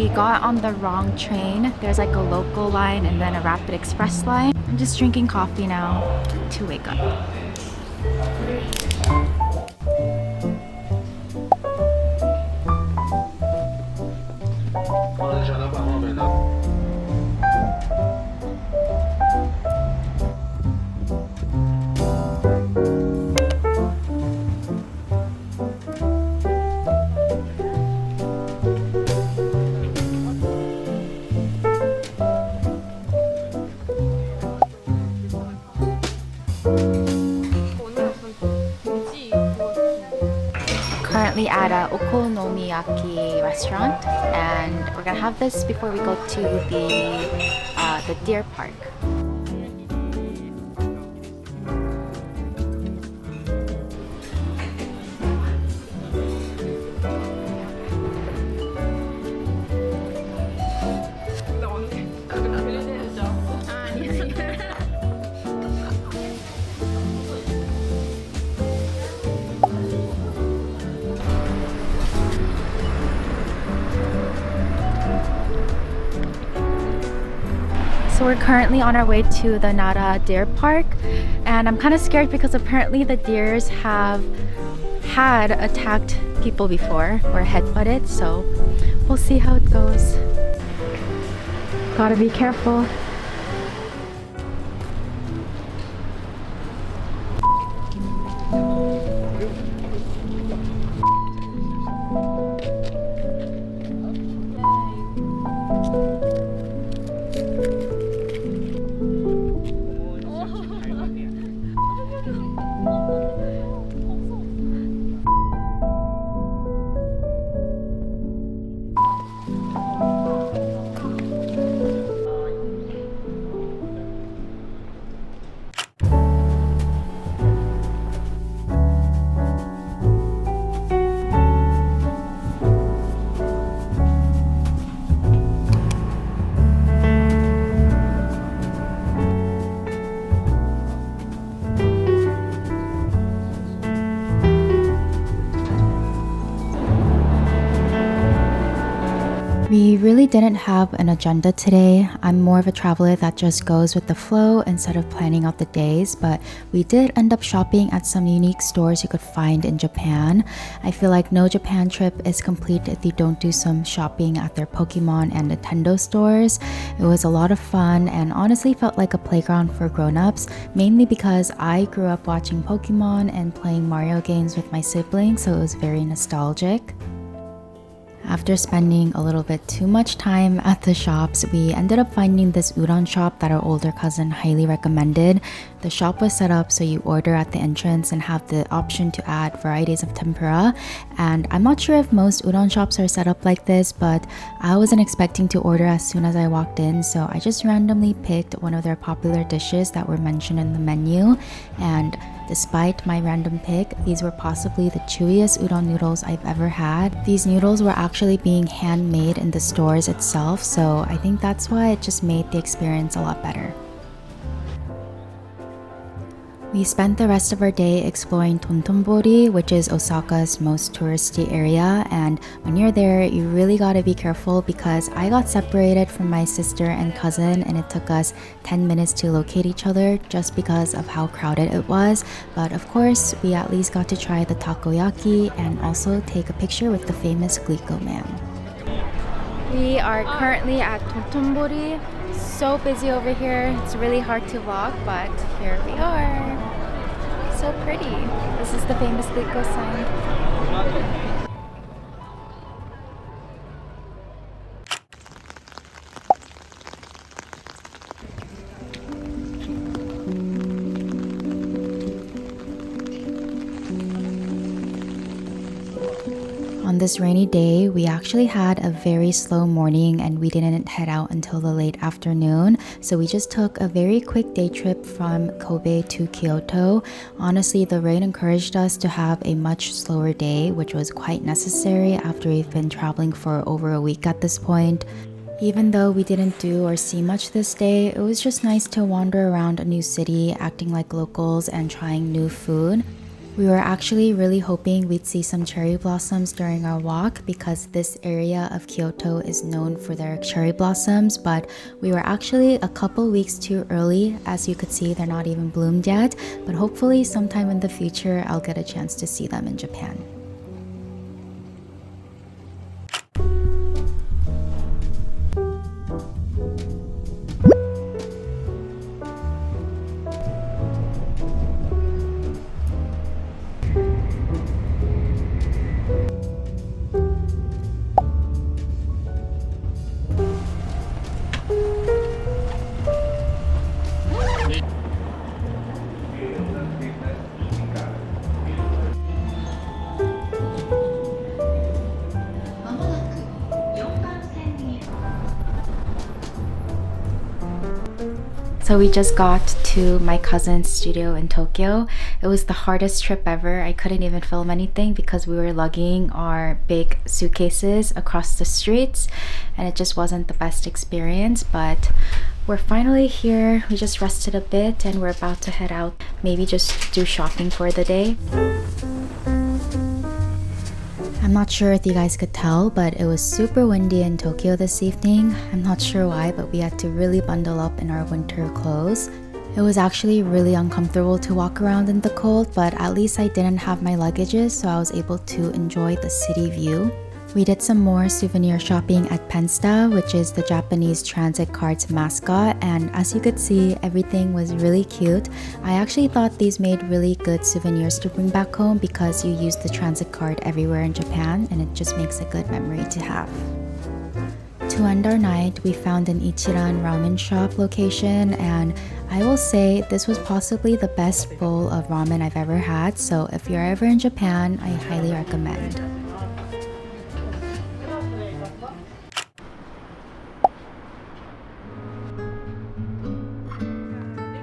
we got on the wrong train. There's like a local line and then a rapid express line. I'm just drinking coffee now to wake up. Currently at a okonomiyaki restaurant, and we're gonna have this before we go to the deer park. So we're currently on our way to the Nara Deer Park, and I'm kind of scared because apparently the deers have had attacked people before or headbutted, so we'll see how it goes. Gotta be careful. We really didn't have an agenda today. I'm more of a traveler that just goes with the flow instead of planning out the days, but we did end up shopping at some unique stores you could find in Japan. I feel like no Japan trip is complete if you don't do some shopping at their Pokemon and Nintendo stores. It was a lot of fun and honestly felt like a playground for grown-ups, mainly because I grew up watching Pokemon and playing Mario games with my siblings, so it was very nostalgic. After spending a little bit too much time at the shops, we ended up finding this udon shop that our older cousin highly recommended. The shop was set up so you order at the entrance and have the option to add varieties of tempura. And I'm not sure if most udon shops are set up like this, but I wasn't expecting to order as soon as I walked in, so I just randomly picked one of their popular dishes that were mentioned in the menu. And despite my random pick, these were possibly the chewiest udon noodles I've ever had. These noodles were actually being handmade in the stores itself, so I think that's why it just made the experience a lot better. We spent the rest of our day exploring Tontonbori, which is Osaka's most touristy area, and when you're there, you really gotta be careful because I got separated from my sister and cousin and it took us 10 minutes to locate each other just because of how crowded it was. But of course, we at least got to try the takoyaki and also take a picture with the famous Glico man. We are currently at Tontonbori. So busy over here. It's really hard to vlog, but here we are. So pretty. This is the famous Glico sign. On this rainy day, we actually had a very slow morning and we didn't head out until the late afternoon. So we just took a very quick day trip from Kobe to Kyoto. Honestly, the rain encouraged us to have a much slower day, which was quite necessary after we've been traveling for over a week at this point. Even though we didn't do or see much this day, it was just nice to wander around a new city, acting like locals and trying new food. We were actually really hoping we'd see some cherry blossoms during our walk because this area of Kyoto is known for their cherry blossoms, but we were actually a couple weeks too early. As you could see, they're not even bloomed yet, but hopefully sometime in the future I'll get a chance to see them in Japan. So we just got to my cousin's studio in Tokyo. It was the hardest trip ever. I couldn't even film anything because we were lugging our big suitcases across the streets and it just wasn't the best experience, but we're finally here. We just rested a bit and we're about to head out, maybe just do shopping for the day. I'm not sure if you guys could tell, but it was super windy in Tokyo this evening. I'm not sure why, but we had to really bundle up in our winter clothes. It was actually really uncomfortable to walk around in the cold, but at least I didn't have my luggages, so I was able to enjoy the city view. We did some more souvenir shopping at Pensta, which is the Japanese transit card's mascot, and as you could see, everything was really cute. I actually thought these made really good souvenirs to bring back home because you use the transit card everywhere in Japan and it just makes a good memory to have. To end our night, we found an Ichiran ramen shop location, and I will say this was possibly the best bowl of ramen I've ever had, so if you're ever in Japan, I highly recommend.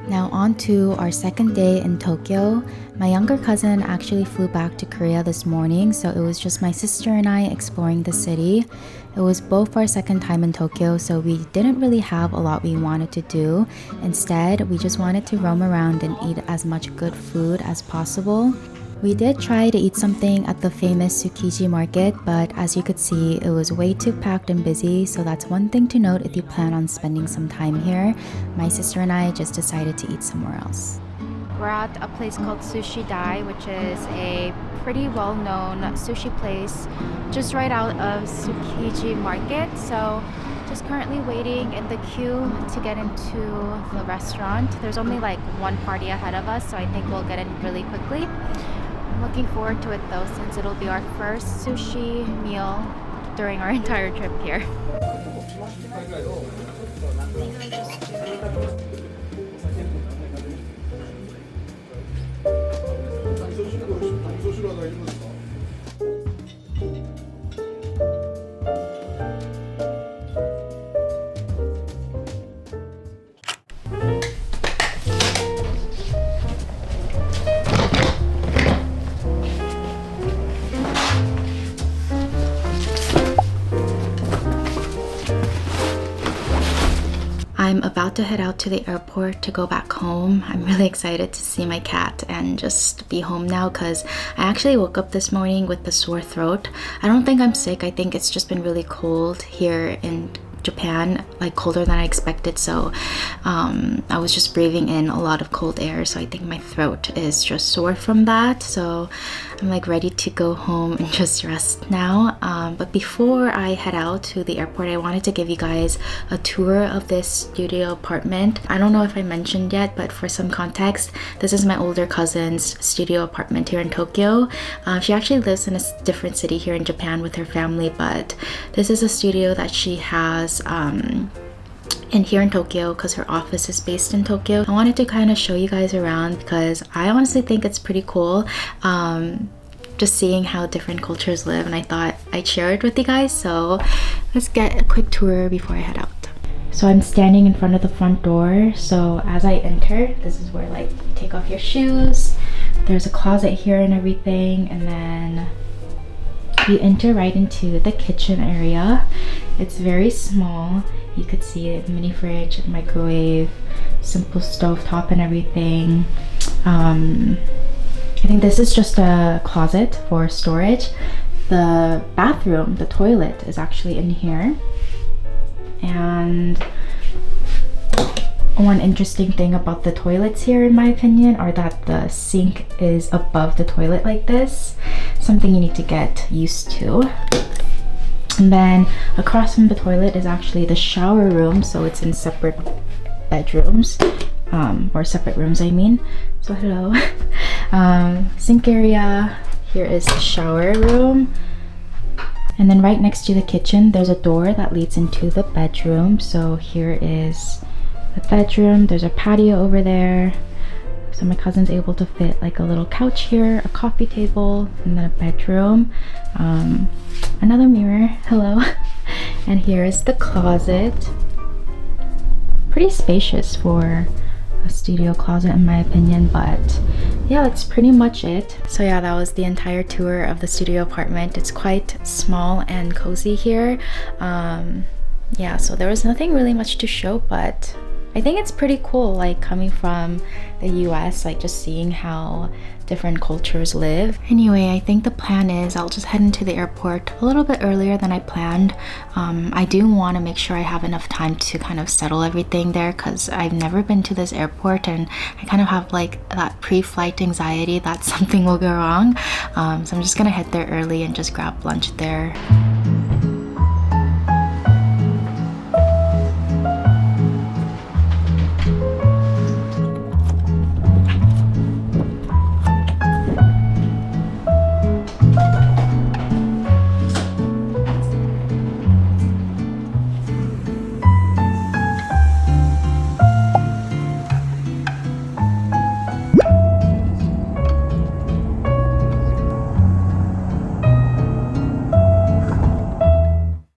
Now on to our second day in Tokyo. My younger cousin actually flew back to Korea this morning, so it was just my sister and I exploring the city. It was both our second time in Tokyo, so we didn't really have a lot we wanted to do. Instead, we just wanted to roam around and eat as much good food as possible. We did try to eat something at the famous Tsukiji market, but as you could see, it was way too packed and busy, so that's one thing to note if you plan on spending some time here. My sister and I just decided to eat somewhere else. We're at a place called Sushi Dai, which is a pretty well-known sushi place just right out of Tsukiji market. So just currently waiting in the queue to get into the restaurant. There's only like one party ahead of us, so I think we'll get in really quickly. I'm looking forward to it though, since it'll be our first sushi meal during our entire trip here. I'm about to head out to the airport to go back home. I'm really excited to see my cat and just be home now because I actually woke up this morning with a sore throat. I don't think I'm sick. I think it's just been really cold here in Japan, like colder than I expected, so I was just breathing in a lot of cold air, so I think my throat is just sore from that. So I'm like ready to go home and just rest now, but before I head out to the airport, I wanted to give you guys a tour of this studio apartment. I don't know if I mentioned yet, but for some context, this is my older cousin's studio apartment here in Tokyo. She actually lives in a different city here in Japan with her family, but this is a studio that she has in here in Tokyo because her office is based in Tokyo. I wanted to kind of show you guys around because I honestly think it's pretty cool, just seeing how different cultures live, and I thought I'd share it with you guys. So let's get a quick tour before I head out. So I'm standing in front of the front door, so as I enter, this is where like you take off your shoes. There's a closet here and everything, and then you enter right into the kitchen area. It's very small. You could see a mini fridge, microwave, simple stove top and everything. I think this is just a closet for storage. The bathroom, the toilet is actually in here. And one interesting thing about the toilets here, in my opinion, are that the sink is above the toilet like this. Something you need to get used to. And then across from the toilet is actually the shower room, so it's in separate bedrooms, or separate rooms, I mean. So hello. Sink area. Here is the shower room. And then right next to the kitchen, there's a door that leads into the bedroom. So here is the bedroom. There's a patio over there. So my cousin's able to fit like a little couch here, a coffee table, and then a bedroom. Another mirror, hello. And here is the closet. Pretty spacious for a studio closet in my opinion, but yeah, that's pretty much it. So yeah, that was the entire tour of the studio apartment. It's quite small and cozy here. Yeah, so there was nothing really much to show, but I think it's pretty cool, like coming from the US, like just seeing how different cultures live. Anyway, I think the plan is I'll just head into the airport a little bit earlier than I planned. I do want to make sure I have enough time to kind of settle everything there, because I've never been to this airport and I kind of have like that pre-flight anxiety that something will go wrong. So I'm just gonna head there early and just grab lunch there.